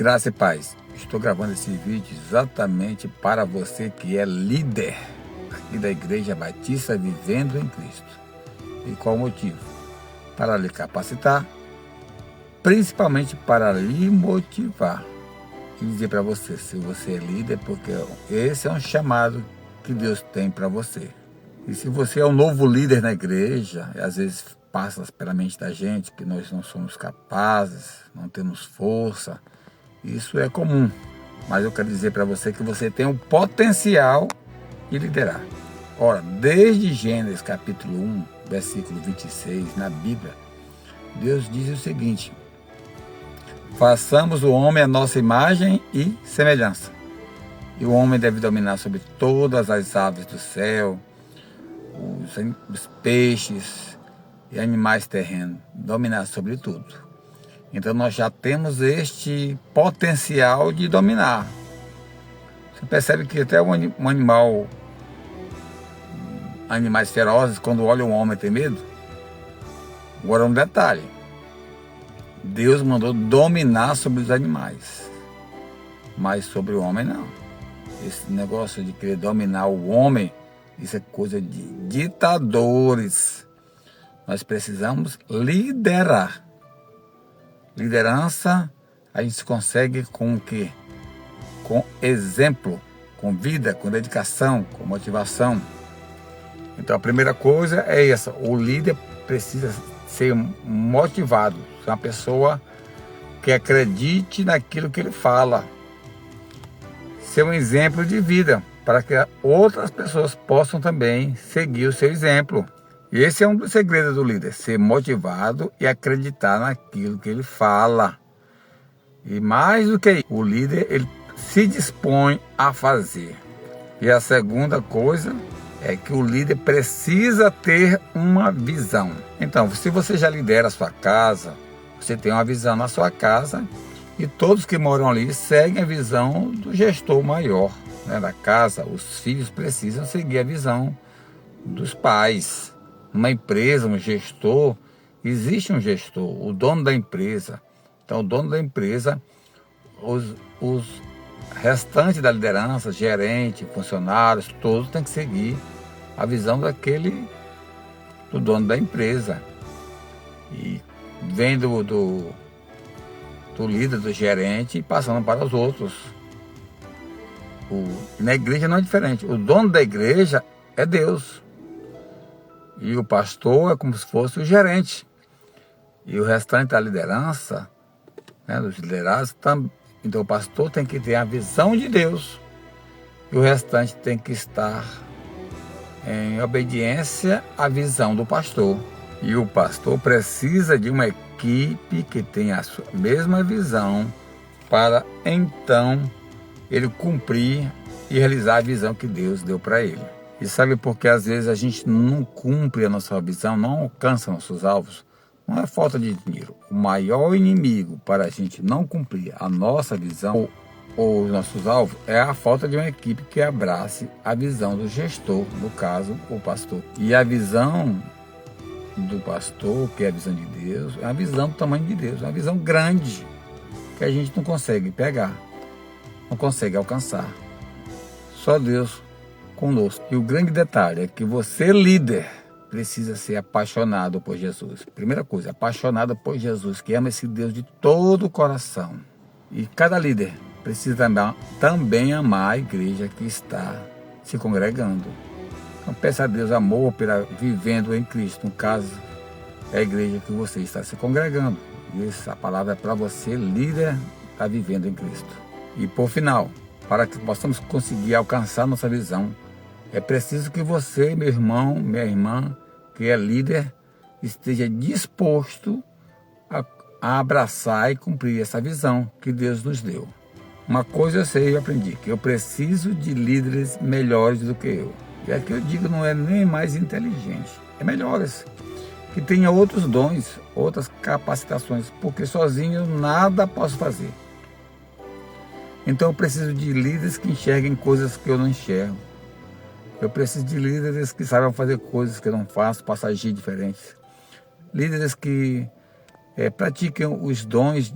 Graça e paz. Estou gravando esse vídeo exatamente para você que é líder aqui da Igreja Batista Vivendo em Cristo. E qual o motivo? Para lhe capacitar, principalmente para lhe motivar. E dizer para você, se você é líder, porque esse é um chamado que Deus tem para você. E se você é um novo líder na igreja, e às vezes passa pela mente da gente que nós não somos capazes, não temos força, isso é comum. Mas eu quero dizer para você que você tem o potencial de liderar. Ora, desde Gênesis capítulo 1, versículo 26, na Bíblia, Deus diz o seguinte: façamos o homem à nossa imagem e semelhança. E o homem deve dominar sobre todas as aves do céu, os peixes e animais terrenos, dominar sobre tudo. Então nós já temos este potencial de dominar. Você percebe que até animais ferozes, quando olham o homem, tem medo? Agora um detalhe: Deus mandou dominar sobre os animais, mas sobre o homem não. Esse negócio de querer dominar o homem, isso é coisa de ditadores. Nós precisamos liderar. Liderança a gente consegue com o quê? Com exemplo, com vida, com dedicação, com motivação. Então a primeira coisa é essa: o líder precisa ser motivado, ser uma pessoa que acredite naquilo que ele fala, ser um exemplo de vida, para que outras pessoas possam também seguir o seu exemplo. E esse é um dos segredos do líder: ser motivado e acreditar naquilo que ele fala. E mais do que isso, o líder, ele se dispõe a fazer. E a segunda coisa é que o líder precisa ter uma visão. Então, se você já lidera a sua casa, você tem uma visão na sua casa, e todos que moram ali seguem a visão do gestor maior, né, da casa. Os filhos precisam seguir a visão dos pais. Uma empresa, um gestor, existe um gestor, o dono da empresa. Então, o dono da empresa, os restantes da liderança, gerente, funcionários, todos têm que seguir a visão do dono da empresa. E vem do líder, do gerente, passando para os outros. Na igreja não é diferente. O dono da igreja é Deus. E o pastor é como se fosse o gerente. E o restante da liderança, né, dos liderados, também. Então o pastor tem que ter a visão de Deus. E o restante tem que estar em obediência à visão do pastor. E o pastor precisa de uma equipe que tenha a sua mesma visão, para então ele cumprir e realizar a visão que Deus deu para ele. E sabe por que às vezes a gente não cumpre a nossa visão, não alcança nossos alvos? Não é falta de dinheiro. O maior inimigo para a gente não cumprir a nossa visão ou os nossos alvos é a falta de uma equipe que abrace a visão do gestor, no caso, o pastor. E a visão do pastor, que é a visão de Deus, é a visão do tamanho de Deus, é uma visão grande que a gente não consegue pegar, não consegue alcançar. Só Deus conosco. E o grande detalhe é que você, líder, precisa ser apaixonado por Jesus. Primeira coisa, apaixonado por Jesus, que ama esse Deus de todo o coração. E cada líder precisa também amar a igreja que está se congregando. Então peça a Deus amor pela vivendo em Cristo. No caso, é a igreja que você está se congregando. E essa palavra é para você, líder, está vivendo em Cristo. E por final, para que possamos conseguir alcançar nossa visão, é preciso que você, meu irmão, minha irmã, que é líder, esteja disposto a abraçar e cumprir essa visão que Deus nos deu. Uma coisa eu sei e aprendi, que eu preciso de líderes melhores do que eu. E aqui eu digo, não é nem mais inteligente, é melhores, que tenha outros dons, outras capacitações, porque sozinho eu nada posso fazer. Então eu preciso de líderes que enxerguem coisas que eu não enxergo. Eu preciso de líderes que saibam fazer coisas que eu não faço, passar a agir diferentes. Líderes que pratiquem os dons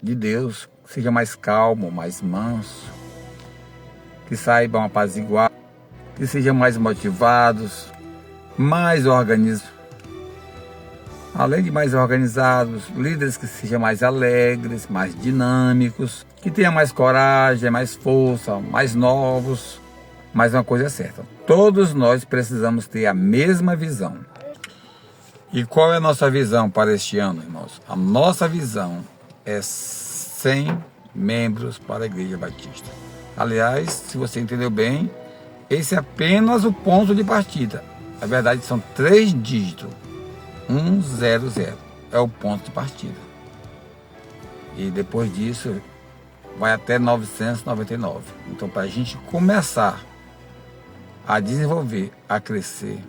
de Deus, que seja mais calmo, mais manso, que saibam apaziguar, que sejam mais motivados, mais organizados. Além de mais organizados, líderes que sejam mais alegres, mais dinâmicos, que tenham mais coragem, mais força, mais novos. Mas uma coisa é certa, todos nós precisamos ter a mesma visão. E qual é a nossa visão para este ano, irmãos? A nossa visão é 100 membros para a Igreja Batista. Aliás, se você entendeu bem, esse é apenas o ponto de partida. Na verdade, são 3 dígitos. 100 é o ponto de partida. E depois disso, vai até 999. Então, para a gente começar a desenvolver, a crescer,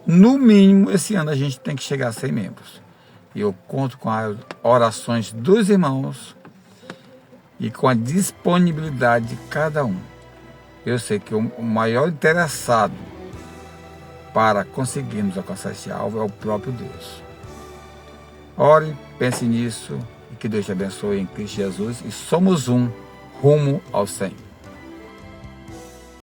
no mínimo, esse ano a gente tem que chegar a 100 membros. E eu conto com as orações dos irmãos e com a disponibilidade de cada um. Eu sei que o maior interessado para conseguirmos alcançar esse alvo é o próprio Deus. Ore, pense nisso e que Deus te abençoe em Cristo Jesus. E somos um rumo ao 100.